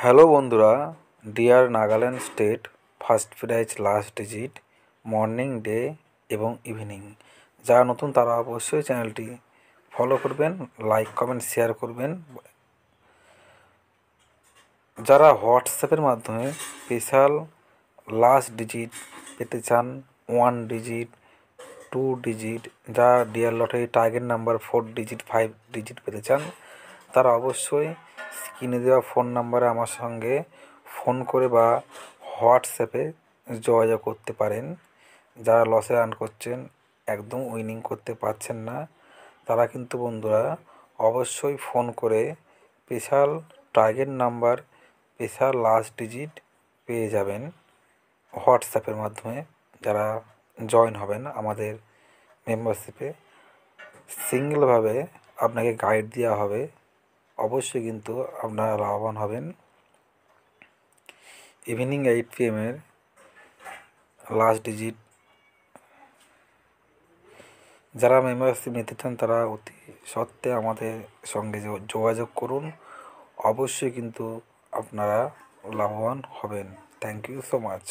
Hello বন্ধুরা, dear Nagaland state, first prize last digit, morning day এবং evening. যারা নতুন তারা অবশ্যই চ্যানেলটি ফলো করবেন, লাইক কমেন্ট শেয়ার করবেন। যারা হোয়াটসঅ্যাপের মাধ্যমে স্পেশাল লাস্ট ডিজিট পেতে চান, 1 ডিজিট, 2 ডিজিট, যারা dear lottery target number 4 digit, 5 digit পেতে চান, তারা অবশ্যই স্ক্রিনে দেওয়া ফোন নাম্বারে আমার সঙ্গে ফোন করে বা হোয়াটসঅ্যাপে যোগাযোগ করতে পারেন। যারা লসে রান করছেন, একদম উইনিং করতে পারছেন না, তারা কিন্তু বন্ধুরা অবশ্যই ফোন করে special target number, special last digit পেয়ে যাবেন হোয়াটসঅ্যাপের মাধ্যমে। যারা জয়েন হবেন আমাদের মেম্বারশিপে, সিঙ্গেলভাবে আপনাকে গাইড দেওয়া হবে, অবশ্যই কিন্তু আপনারা লাভবান হবেন। ইভিনিং 8 PM লাস্ট ডিজিট যারা মেম্বারশিপ নিতে চান তারা অতি সত্ত্বে আমাদের সঙ্গে যোগাযোগ করুন, অবশ্যই কিন্তু আপনারা লাভবান হবেন। Thank you so much.